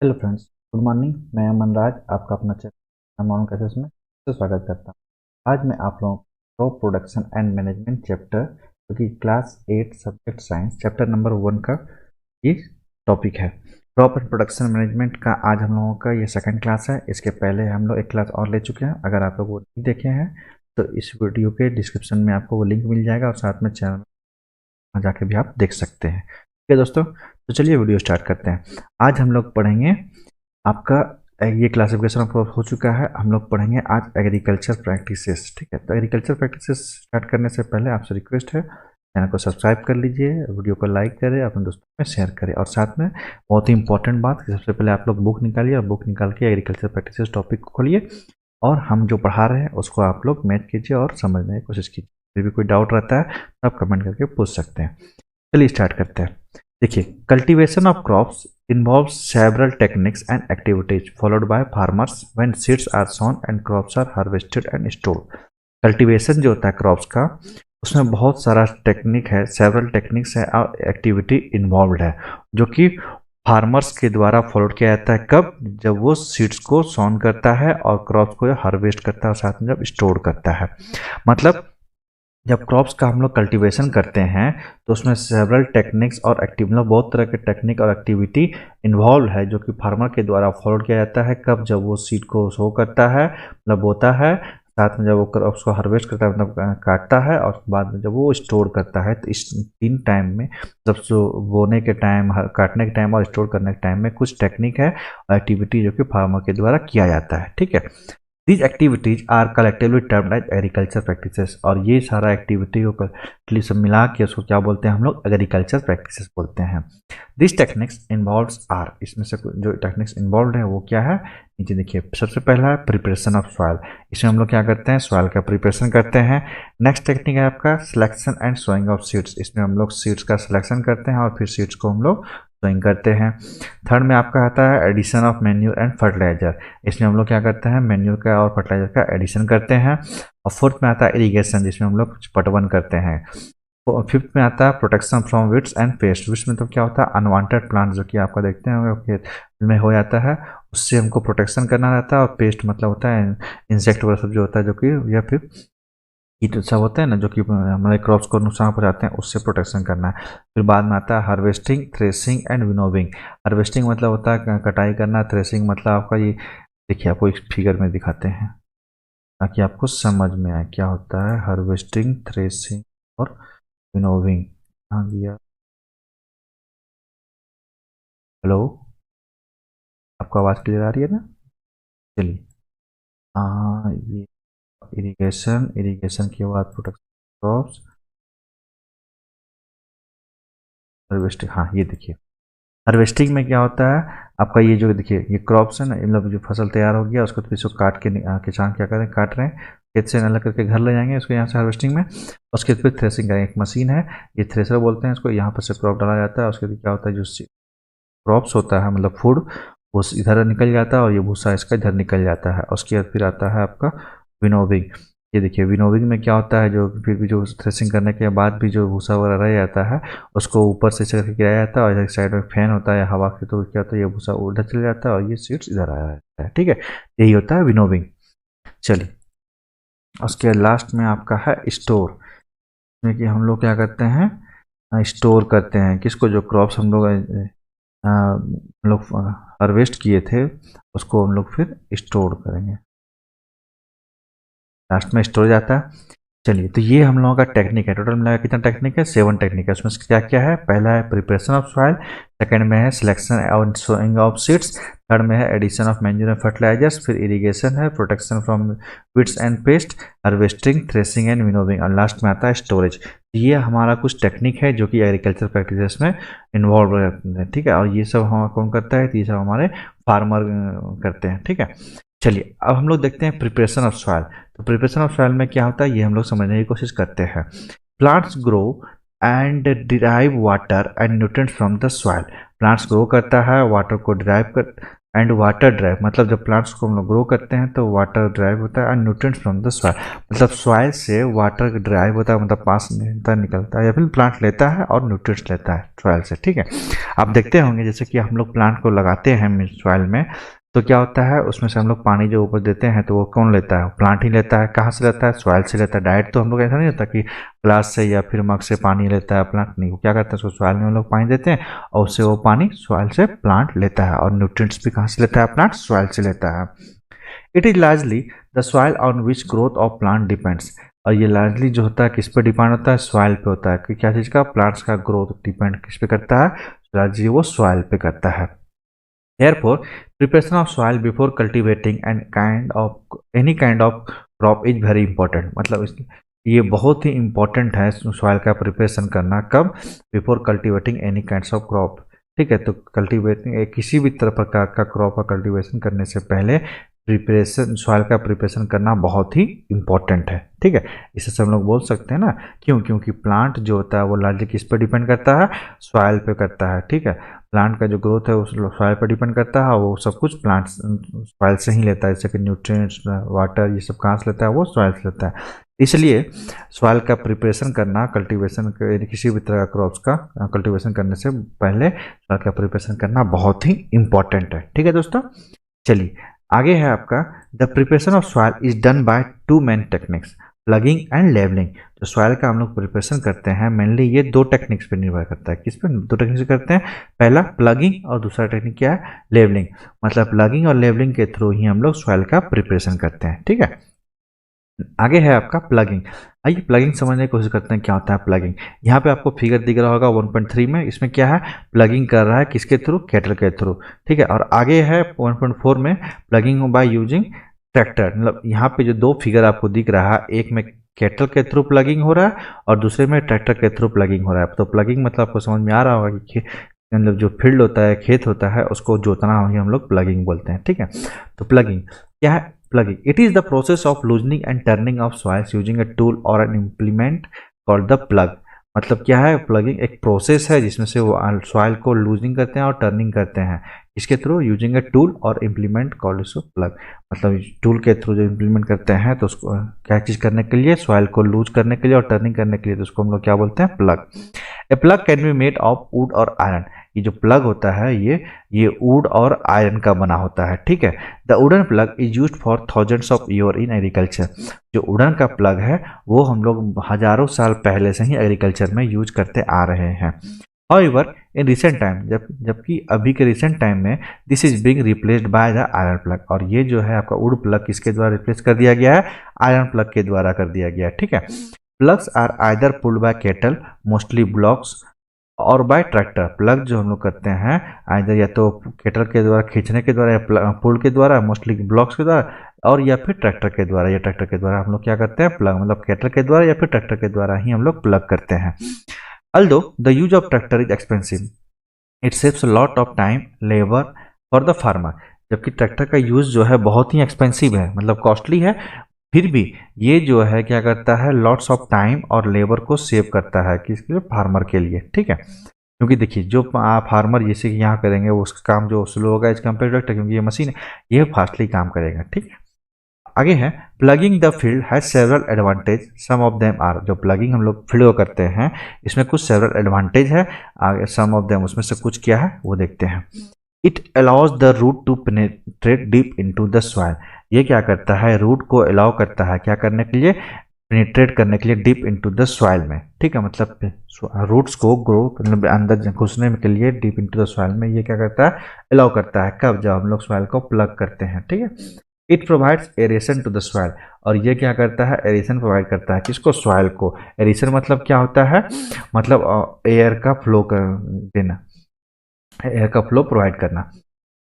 Hello friends, good morning. मैं अमन राज, आपका अपना चैनल मॉर्निंग क्लासेस में से स्वागत करता हूँ। आज मैं आप लोगों को crop production and management chapter, जो कि class 8 subject science chapter number 1 का ये टॉपिक है। क्रॉप एंड प्रोडक्शन मैनेजमेंट का आज हम लोगों का ये सेकंड क्लास है। इसके पहले हम लोग एक क्लास और ले चुके हैं। अगर आप लोग वो नहीं देखे हैं तो इस वीडियो के डिस्क्रिप्शन में आपको वो लिंक मिल जाएगा और साथ में चैनल में जाके भी आप देख सकते हैं। ठीक है दोस्तों, तो चलिए वीडियो स्टार्ट करते हैं। आज हम लोग पढ़ेंगे आपका ये क्लासिफिकेशन ऑफ हो चुका है। हम लोग पढ़ेंगे आज एग्रीकल्चर प्रैक्टिसेस। ठीक है, तो एग्रीकल्चर प्रैक्टिसेस स्टार्ट करने से पहले आपसे रिक्वेस्ट है, चैनल को सब्सक्राइब कर लीजिए, वीडियो को लाइक करें, अपने दोस्तों में शेयर करें और साथ में बहुत ही इंपॉर्टेंट बात, सबसे पहले आप लोग बुक निकालिए और बुक निकाल के एग्रीकल्चर प्रैक्टिसेस टॉपिक को खोलिए और हम जो पढ़ा रहे हैं उसको आप लोग मैच कीजिए और समझने की कोशिश कीजिए। फिर भी कोई डाउट रहता है तो आप कमेंट करके पूछ सकते हैं। चलिए स्टार्ट करते हैं। देखिए, cultivation of crops involves several techniques and activities followed by farmers when seeds are sown and crops are harvested and stored। Cultivation जो होता है क्रॉप्स का, उसमें बहुत सारा टेक्निक है, सेवरल टेक्निक्स है और एक्टिविटी इन्वॉल्व है, जो कि फार्मर्स के द्वारा फॉलो किया जाता है। कब? जब वो सीड्स को सोन करता है और क्रॉप्स को हार्वेस्ट करता है और साथ में जब स्टोर करता है। मतलब जब क्रॉप्स का हम लोग कल्टीवेशन करते हैं तो उसमें सेवरल टेक्निक्स और मतलब बहुत तरह के टेक्निक और एक्टिविटी इन्वॉल्व है, जो कि फार्मर के द्वारा फॉलो किया जाता है। कब? जब वो सीड को सो करता है, मतलब बोता है, साथ में जब वो क्रॉप्स को हार्वेस्ट करता है, मतलब काटता है, और बाद में जब वो स्टोर करता है। तो इस 3 टाइम में, जब बोने के टाइम, काटने के टाइम और स्टोर करने के टाइम में कुछ टेक्निक है और एक्टिविटी जो कि फार्मर के द्वारा किया जाता है। ठीक है, these activities are collectively termed as agriculture practices. और ये सारा एक्टिविटी को सब मिला के उसको क्या बोलते हैं हम लोग? एग्रीकल्चर प्रैक्टिसेस बोलते हैं। दिस टेक्निक्स इन्वॉल्व्स आर, इसमें से जो टेक्निक्स इन्वॉल्व है वो क्या है? नीचे देखिए, सबसे पहला है प्रिपरेशन ऑफ सॉइल। इसमें हम लोग क्या करते हैं? सॉइल का प्रिपरेशन करते हैं। नेक्स्ट टेक्निक है आपका selection and sowing of seeds. इसमें हम लोग सीड्स का सिलेक्शन करते हैं और फिर सीड्स को हम लोग सोइंग करते हैं। थर्ड में आपका आता है addition of manure and fertiliser. इसमें हम लोग क्या करते हैं? मैन्यूर का और फर्टिलाइजर का एडिशन करते हैं। और फोर्थ में आता है इरिगेशन, जिसमें हम लोग पटवन करते हैं। फिफ्थ में आता है protection from weeds and paste. विड्स में तो क्या होता है? अनवांटेड प्लांट, जो कि आपका देखते हैं खेत में हो जाता है, उससे हमको प्रोटेक्शन करना रहता है। और पेस्ट मतलब होता है इंसेक्ट वगैरह सब जो होता है, जो कि या फिर कीट सब होते हैं ना, जो कि हमारे क्रॉप्स को नुकसान पहुंचाते हैं, उससे प्रोटेक्शन करना है। फिर बाद में आता है harvesting, threshing and winnowing. Harvesting मतलब होता है कटाई करना। थ्रेसिंग मतलब आपका ये देखिए, आपको एक फिगर में दिखाते हैं ताकि आपको समझ में आए क्या होता है हार्वेस्टिंग, थ्रेसिंग और विनोविंग। हाँ दिया। हेलो, आपको आवाज़ क्लियर आ रही है ना? चलिए, हाँ ये इरिगेशन, इरिगेशन के बाद प्रोटेक्शन क्रॉप्स, हार्वेस्टिंग। हाँ ये देखिए, हार्वेस्टिंग में क्या होता है आपका? ये जो देखिए, ये क्रॉप्स है ना, मतलब जो फसल तैयार हो गया उसको, तो इसको काट के किसान क्या करें? काट रहे हैं, खेत से अलग करके घर ले जाएंगे उसको यहाँ से हार्वेस्टिंग में। उसके फिर थ्रेसिंग करेंगे। एक मशीन है, ये थ्रेसर बोलते हैं इसको। यहाँ पर से क्रॉप डाला जाता है, उसके बाद क्या होता है, जो क्रॉप्स होता है मतलब फूड, वो इधर निकल जाता है और ये भूसा इसका इधर निकल जाता है। उसके बाद फिर आता है आपका विनोविंग। ये देखिए, विनोविंग में क्या होता है, जो फिर भी जो थ्रेसिंग करने के बाद भी जो भूसा वगैरह रह जाता है, उसको ऊपर से करके गिराया जाता है और इधर साइड में फैन होता है हवा के, तो क्या होता है, ये भूसा उधर चले जाता है और ये सीड्स इधर आ जाता है। ठीक है, यही होता है विनोविंग। चलिए, उसके लास्ट में आपका है स्टोर, में कि हम लोग क्या करते हैं? स्टोर करते हैं किसको? जो क्रॉप्स हम लोग हार्वेस्ट किए थे, उसको हम लोग फिर स्टोर करेंगे। लास्ट में स्टोरेज आता है। चलिए, तो ये हम लोगों का टेक्निक है। टोटल मिला कितना टेक्निक है? 7 टेक्निक है। उसमें क्या क्या है? पहला है प्रिपरेशन ऑफ सॉइल, सेकंड में है सिलेक्शन और सोइंग ऑफ सीड्स, थर्ड में है addition of manure and fertilizers, फिर इरिगेशन है, protection from weeds and pest, harvesting, threshing and winnowing, और लास्ट में आता है स्टोरेज। ये हमारा कुछ टेक्निक है जो कि एग्रीकल्चर प्रैक्टिसेस में इन्वॉल्व रहते हैं। ठीक है, और ये सब हम कौन करता है? तो ये सब हमारे फार्मर करते हैं। ठीक है, चलिए अब हम लोग देखते हैं प्रिपरेशन ऑफ सॉइल। तो प्रिपरेशन ऑफ सॉइल में क्या होता है ये हम लोग समझने की कोशिश करते हैं। Plants grow and derive water and nutrients from the soil. Plants grow करता है, वाटर को डिराइव एंड वाटर ड्राइव, मतलब जब प्लांट्स को हम लोग ग्रो करते हैं तो वाटर ड्राइव होता है, and nutrients from the soil, मतलब सॉइल से वाटर ड्राइव होता है, मतलब पास निकलता है या फिर प्लांट लेता है और न्यूट्रिएंट्स लेता है सॉइल से। ठीक है, आप देखते होंगे जैसे कि हम लोग प्लांट को लगाते हैं सॉइल में, तो क्या होता है उसमें से हम लोग पानी जो ऊपर देते हैं तो वो कौन लेता है, प्लांट ही लेता है। कहाँ से लेता है, सॉइल से लेता है। डायरेक्ट तो हम लोग ऐसा नहीं होता कि ग्लास से या फिर मग से पानी लेता है प्लांट, नहीं, वो क्या करता है उसको सॉइल में हम लोग पानी देते हैं और उससे वो पानी सॉइल से प्लांट लेता है, और न्यूट्रिएंट्स भी कहाँ से लेता है, प्लांट सॉइल से लेता है। It is largely the soil on which growth of plant depends, और ये लार्जली जो होता है किस पे डिपेंड होता है, सॉइल पे होता है कि क्या चीज़ का, प्लांट्स का ग्रोथ डिपेंड किस पे करता है, लार्जली वो सॉइल पे करता है। Therefore, preparation of soil before cultivating any kind of crop is very important। मतलब ये बहुत ही इम्पोर्टेंट है सॉइल का प्रिपरेशन करना, कब, before cultivating any kinds of crop. ठीक है, तो कल्टिवेटिंग किसी भी तरह प्रकार का क्रॉप का कल्टिवेशन करने से पहले प्रिपरेशन, सॉइल का प्रिपरेशन करना बहुत ही इम्पोर्टेंट है। ठीक है, इससे हम लोग बोल सकते हैं ना, क्योंकि प्लांट जो होता है वो लार्जली किस पर डिपेंड करता है, सॉइल पे करता है। ठीक है, प्लांट का जो ग्रोथ है उस सॉइल पर डिपेंड करता है, वो सब कुछ प्लांट सॉइल से ही लेता है, जैसे कि न्यूट्रिएंट्स, वाटर, ये सब कहाँ से लेता है, वो सॉइल से लेता है। इसलिए सॉइल का प्रिपरेशन करना, कल्टीवेशन किसी भी तरह का क्रॉप्स का कल्टीवेशन करने से पहले सॉइल का प्रिपरेशन करना बहुत ही इंपॉर्टेंट है। ठीक है दोस्तों, चलिए आगे है आपका, the preparation of soil is done by two main techniques, ploughing and levelling. तो सॉइल का हम लोग प्रिपरेशन करते हैं मेनली ये दो टेक्निक्स पे निर्भर करता है। किस पे, दो टेक्निक्स करते हैं, पहला प्लगिंग और दूसरा टेक्निक क्या है, लेवलिंग। मतलब प्लगिंग और लेवलिंग के थ्रू ही हम लोग सॉइल का प्रिपरेशन करते हैं। ठीक है, आगे है आपका प्लगिंग। आइए प्लगिंग समझने की कोशिश करते हैं क्या होता है प्लगिंग। यहाँ पे आपको फिगर दिख रहा होगा 1.3 में, इसमें क्या है, प्लगिंग कर रहा है किसके थ्रू, कैटल के थ्रू। ठीक है, और आगे है 1.4 में प्लगिंग बाय यूजिंग ट्रैक्टर। मतलब यहाँ पे जो दो फिगर आपको दिख रहा है, एक में कैटल के थ्रू प्लगिंग हो रहा है और दूसरे में ट्रैक्टर के थ्रू प्लगिंग हो रहा है। तो प्लगिंग मतलब आपको समझ में आ रहा होगा कि मतलब जो फील्ड होता है, खेत होता है, उसको जोतना ही हम लोग प्लगिंग बोलते हैं। ठीक है, तो प्लगिंग क्या है, ploughing it is the process of loosening and turning of soils using a tool और an implement called the plough. मतलब क्या है, प्लगिंग एक प्रोसेस है जिसमें से वो सॉइल को लूजनिंग करते हैं और टर्निंग करते हैं, इसके थ्रू यूजिंग अ टूल और इम्प्लीमेंट कॉल्ड सो प्लग। मतलब टूल के थ्रू जो इम्प्लीमेंट करते हैं तो उसको क्या चीज़ करने के लिए, सॉइल को लूज करने के लिए और टर्निंग करने के लिए, तो उसको हम लोग क्या बोलते हैं, plug. A plug can be made of would और आयरन। ये जो प्लग होता है ये वुड और आयरन का बना होता है। ठीक है, the wooden plug is used for thousands of year in agriculture. जो वुडन का प्लग है वो हम लोग हजारों साल पहले से ही एग्रीकल्चर में यूज करते आ रहे हैं। However, in recent time, जबकि अभी के रिसेंट टाइम में this is being replaced by the iron plug, और ये जो है आपका वुड प्लग किसके द्वारा रिप्लेस कर दिया गया है, आयरन प्लग के द्वारा कर दिया गया है। ठीक है, ploughs are either pulled by cattle, mostly bullocks, और बाय ट्रैक्टर। प्लग जो हम लोग करते हैं आइदर या तो कैटल के द्वारा खींचने के द्वारा, या पुल के द्वारा, मोस्टली ब्लॉक्स के द्वारा, और या फिर ट्रैक्टर के द्वारा। या ट्रैक्टर के द्वारा हम लोग क्या करते हैं, प्लग, मतलब कैटल के द्वारा या फिर ट्रैक्टर के द्वारा ही हम लोग प्लग करते हैं। Although the use of tractor is expensive, it saves a lot of time, labor for the farmer। जबकि ट्रैक्टर का यूज जो है बहुत ही एक्सपेंसिव है, मतलब कॉस्टली है, फिर भी ये जो है क्या करता है, लॉट्स ऑफ टाइम और लेबर को सेव करता है, किसके लिए, फार्मर के लिए। ठीक है, क्योंकि देखिए जो फार्मर जैसे कि यहाँ करेंगे वो उसका काम जो स्लो होगा एज कम्पेयर टू ट्रैक्टर, क्योंकि ये मशीन है, ये फास्टली काम करेगा। ठीक है, आगे है ploughing the field has several advantage, some of them are. जो प्लगिंग हम लोग फील्ड को करते हैं इसमें कुछ सेवरल एडवांटेज है, आगे सम ऑफ देम उसमें से कुछ क्या है वो देखते हैं। It allows the root to penetrate deep into the soil. ये क्या करता है, रूट को अलाउ करता है क्या करने के लिए, पेनिट्रेट करने के लिए डीप इनटू द सॉइल में। ठीक है, मतलब रूट्स को ग्रो मतलब अंदर घुसने के लिए डीप इनटू द सॉइल में ये क्या करता है, अलाउ करता है। कब, जब हम लोग सॉइल को प्लग करते हैं। ठीक है, it provides aeration to the soil, और ये क्या करता है, एरेशन प्रोवाइड करता है किसको, सॉइल को। एरेशन मतलब क्या होता है, मतलब एयर का फ्लो कर देना, एयर का फ्लो प्रोवाइड करना।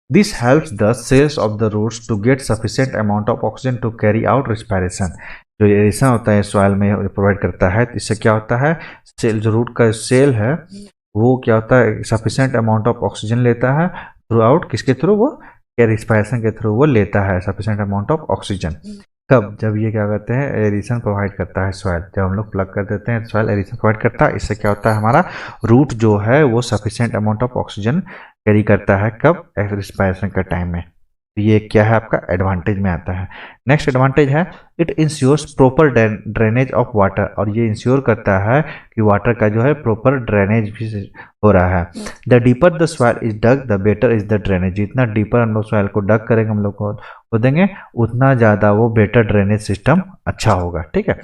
This helps the cells of the roots to get sufficient amount of oxygen to carry out respiration. जो एरेशन होता है सॉइल में प्रोवाइड करता है, इससे क्या होता है, सेल जो रूट का सेल है वो क्या होता है, सफिशिएंट अमाउंट ऑफ ऑक्सीजन लेता है थ्रू आउट, किसके थ्रू, वो रिस्पायरेशन के थ्रू वो लेता है सफिशिएंट अमाउंट ऑफ ऑक्सीजन। कब, जब ये क्या करते हैं, एरेशन प्रोवाइड करता है सॉइल। जब हम लोग प्लग कर देते हैं सॉइल एरेशन प्रोवाइड करता है, इससे क्या होता है, हमारा रूट जो है वो sufficient amount of oxygen carry करता है कब, रिस्पायरेशन का टाइम में। ये क्या है आपका एडवांटेज में आता है। नेक्स्ट एडवांटेज है it ensures proper drainage of water, और ये इंश्योर करता है कि वाटर का जो है प्रॉपर ड्रेनेज भी हो रहा है। The deeper the soil is dug the better is the drainage, जितना डीपर हम लोग सॉइल को डग करेंगे, हम लोग को देंगे, उतना ज़्यादा वो बेटर ड्रेनेज सिस्टम अच्छा होगा। ठीक है।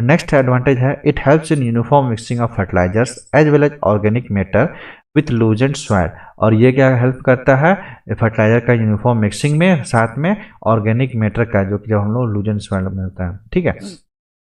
नेक्स्ट एडवांटेज है it helps in uniform mixing of fertilizers as well as organic matter with loosened soil, और ये क्या हेल्प करता है फर्टिलाइजर का यूनिफॉर्म मिक्सिंग में, साथ में ऑर्गेनिक मैटर का, जो कि जब हम लोग लूजेंट सॉइल में होता है। ठीक है।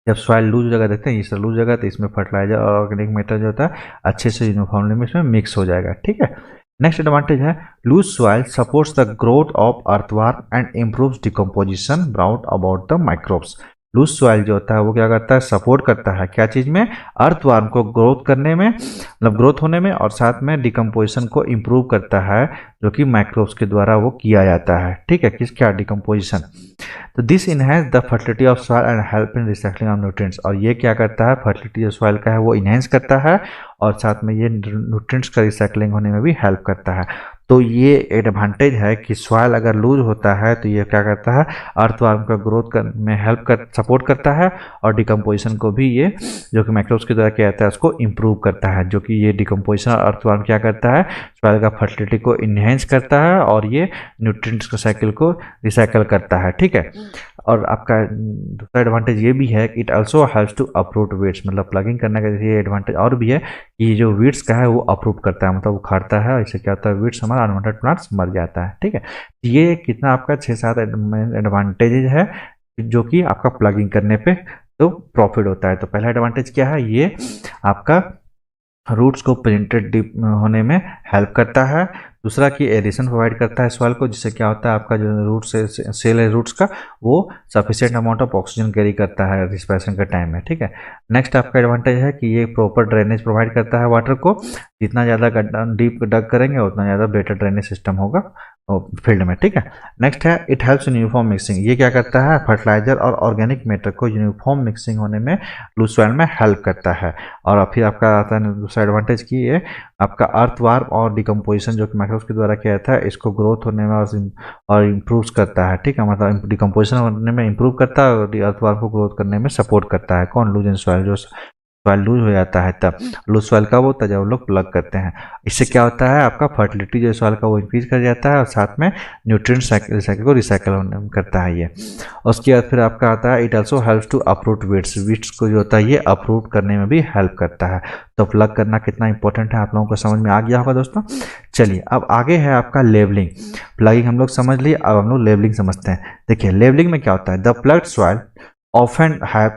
जब सॉइल लूज जगह देखते हैं, इस लूज जगह, तो इसमें फर्टिलाइजर और ऑर्गेनिक मैटर जो होता है अच्छे से यूनिफॉर्मली में इसमें मिक्स हो जाएगा। ठीक है। नेक्स्ट एडवांटेज है loose soil supports the growth of earthworm and improves decomposition brought about the microbes. Loose soil जो होता है वो क्या करता है, सपोर्ट करता है क्या चीज़ में, अर्थवर्म को ग्रोथ करने में, मतलब ग्रोथ होने में, और साथ में डिकम्पोजिशन को इम्प्रूव करता है, जो कि माइक्रोब्स के द्वारा वो किया जाता है। ठीक है, किस क्या डिकम्पोजिशन। तो this enhance the fertility of soil and help in recycling of nutrients, और ये क्या करता है, फर्टिलिटी जो सॉइल का है वो इनहेंस करता है, और साथ में ये न्यूट्रिएंट्स का रिसाइकलिंग होने में भी हेल्प करता है। तो ये एडवांटेज है कि सॉइल अगर लूज होता है तो ये क्या करता है, अर्थवर्म का ग्रोथ में हेल्प कर सपोर्ट करता है, और डिकम्पोजिशन को भी ये जो कि माइक्रोब्स के द्वारा किया जाता है उसको इम्प्रूव करता है, जो कि ये डिकम्पोजिशन अर्थवर्म क्या करता है, सॉइल का फर्टिलिटी को इन्हेंस करता है, और ये न्यूट्रिएंट्स के साइकिल को रिसाइकल करता है। ठीक है। और आपका दूसरा एडवांटेज ये भी है कि it also helps to uproot weeds, मतलब प्लगिंग करने का ये एडवांटेज और भी है कि जो वीड्स का है वो अप्रूट करता है, मतलब उखाड़ता है, इससे क्या होता है वीड्स हमारा अनवांटेड प्लांट्स मर जाता है। ठीक है। ये कितना आपका 6-7 एडवांटेजेज है जो कि आपका प्लगिंग करने पे तो प्रॉफिट होता है। तो पहला एडवांटेज क्या है, ये आपका रूट्स को पेनिट्रेट डीप होने में हेल्प करता है। दूसरा कि एरिएशन प्रोवाइड करता है सॉइल को, जिससे क्या होता है आपका जो रूट से सेल है रूट्स का, वो sufficient amount of oxygen carry करता है रिस्पायरेशन के टाइम में। ठीक है। नेक्स्ट आपका एडवांटेज है कि ये प्रॉपर ड्रेनेज प्रोवाइड करता है वाटर को, जितना ज़्यादा डीप डग करेंगे उतना ज़्यादा बेटर ड्रेनेज सिस्टम होगा फील्ड में। ठीक है। नेक्स्ट है it helps in uniform mixing, ये क्या करता है, फर्टिलाइजर और ऑर्गेनिक मैटर को यूनिफॉर्म मिक्सिंग होने में लूज सॉइल में हेल्प करता है। और फिर आपका आता है दूसरा एडवांटेज की ये आपका अर्थवर्म और डिकम्पोजिशन जो कि माइक्रोब्स के द्वारा किया जाता है, इसको ग्रोथ होने में और इम्प्रूव करता है। ठीक है, मतलब डिकम्पोजिशन होने में इम्प्रूव करता है, और अर्थवर्म को ग्रोथ करने में सपोर्ट करता है। कौन, लूज इन सॉइल, जो सॉइल लूज हो जाता है तब लूज सॉइल का वो जब लोग प्लग करते हैं, इससे क्या होता है आपका फर्टिलिटी जो सॉइल का वो इंक्रीज कर जाता है, और साथ में न्यूट्रिएंट साइकिल को रिसाइकिल होने करता है ये। उसके बाद फिर आपका आता है it also helps to uproot weeds को जो होता है ये अप्रूट करने में भी हेल्प करता है। तो प्लग करना कितना इंपॉर्टेंट है आप लोगों को समझ में आ गया होगा दोस्तों। चलिए अब आगे है आपका लेवलिंग। प्लगिंग हम लोग समझ लिए, अब हम लोग लेवलिंग समझते हैं। देखिए लेवलिंग में क्या होता है, the ploughed soil often have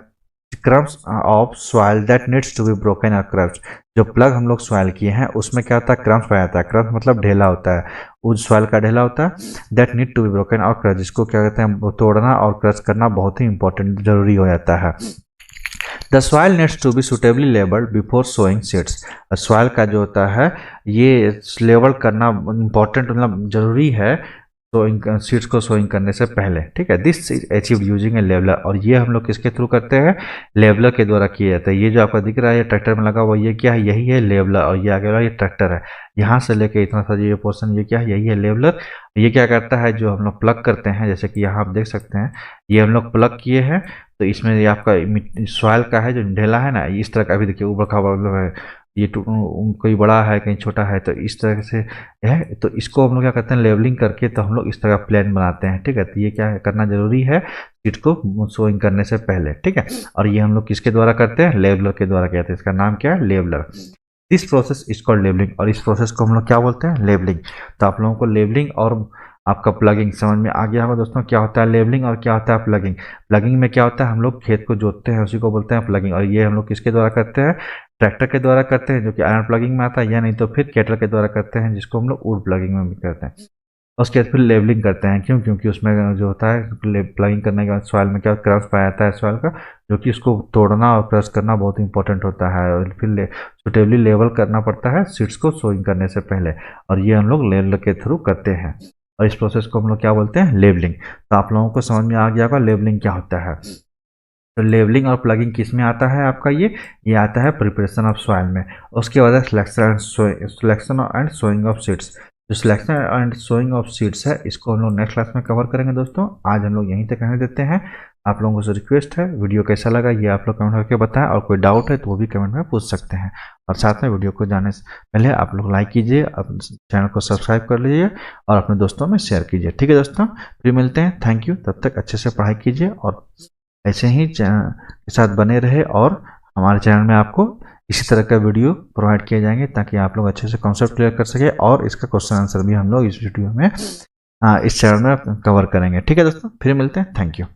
crumbs of soil that needs to be broken और क्रम्स। जो प्लग हम लोग सॉइल किए हैं उसमें क्या होता है, क्रम्स पाया जाता है। क्रम्स मतलब ढेला होता है, उस सॉइल का ढेला होता है that need to be broken और क्रश, जिसको क्या कहते हैं तोड़ना और क्रश करना बहुत ही इंपॉर्टेंट जरूरी हो जाता है। The soil needs to be suitably levelled before sowing seeds. Soil का जो होता है ये लेबल करना इंपॉर्टेंट मतलब जरूरी है सोइंग सीड्स को सोइंग करने से पहले। ठीक है। This is achieved using A leveller, और ये हम लोग किसके थ्रू करते हैं, लेवलर के द्वारा किया जाता है। ये जो आपका दिख रहा है ट्रैक्टर में लगा हुआ ये क्या है, यही है लेवलर, और ये आगे वाला ये ट्रैक्टर है, यहाँ से लेके इतना सा ये पोर्शन ये क्या है, यही है लेवलर। ये क्या करता है, जो हम लोग प्लग करते हैं, जैसे कि यहाँ आप देख सकते हैं ये हम लोग प्लग किए हैं, तो इसमें ये आपका सॉइल का है जो ढेला है ना, इस तरह का अभी देखिए ऊपर का है, ये कोई बड़ा है कहीं छोटा है, तो इस तरह से है। तो इसको हम लोग क्या करते हैं, लेवलिंग करके तो हम लोग इस तरह का प्लान बनाते हैं। ठीक है। तो ये क्या करना जरूरी है सीट को सोइंग करने से पहले। ठीक है। और ये हम लोग किसके द्वारा करते हैं, लेवलर के द्वारा कहते हैं, इसका नाम क्या है, leveller. This process is called levelling, और इस प्रोसेस को हम लोग क्या बोलते हैं, लेवलिंग। तो आप लोगों को लेवलिंग और आपका प्लगिंग समझ में आ गया होगा दोस्तों, क्या होता है लेवलिंग और क्या होता है प्लगिंग। प्लगिंग में क्या होता है, हम लोग खेत को जोतते हैं उसी को बोलते हैं प्लगिंग, और ये हम लोग किसके द्वारा करते हैं, ट्रैक्टर के द्वारा करते हैं जो कि आयरन प्लगिंग में आता है, या नहीं तो फिर कैटल के द्वारा करते हैं जिसको हम लोग वुड प्लगिंग में भी करते हैं। उसके बाद फिर लेवलिंग करते हैं, क्यों, क्योंकि उसमें जो होता है प्लगिंग करने के बाद सॉइल में क्या क्रश पाया जाता है सॉइल का, जो कि उसको तोड़ना और क्रश करना बहुत इंपॉर्टेंट होता है, और फिर सुटेबली लेवल करना पड़ता है सीड्स को सोइंग करने से पहले, और ये हम लोग लेवलर के थ्रू करते हैं, और इस प्रोसेस को हम लोग क्या बोलते हैं, लेवलिंग। तो आप लोगों को समझ में आ गया होगा लेवलिंग क्या होता है। तो लेवलिंग और प्लगिंग किस में आता है आपका, ये आता है प्रिपरेशन ऑफ सॉइल में। उसके बाद selection and sowing of seeds. जो selection and sowing of seeds है इसको हम लोग नेक्स्ट क्लास में कवर करेंगे दोस्तों। आज हम लोग यहीं तक रहने देते हैं। आप लोगों से रिक्वेस्ट है, वीडियो कैसा लगा ये आप लोग कमेंट करके बताएं, और कोई डाउट है तो वो भी कमेंट में पूछ सकते हैं। और साथ में वीडियो को जाने से पहले आप लोग लाइक कीजिए, अपने चैनल को सब्सक्राइब कर लीजिए और अपने दोस्तों में शेयर कीजिए। ठीक है दोस्तों, फिर मिलते हैं। Thank you. तब तक अच्छे से पढ़ाई कीजिए और ऐसे ही चैनल के साथ बने रहे, और हमारे चैनल में आपको इसी तरह का वीडियो प्रोवाइड किए जाएंगे ताकि आप लोग अच्छे से कॉन्सेप्ट क्लियर कर सके, और इसका क्वेश्चन आंसर भी हम लोग इस वीडियो में इस चैनल में कवर करेंगे। ठीक है दोस्तों, फिर मिलते हैं। Thank you.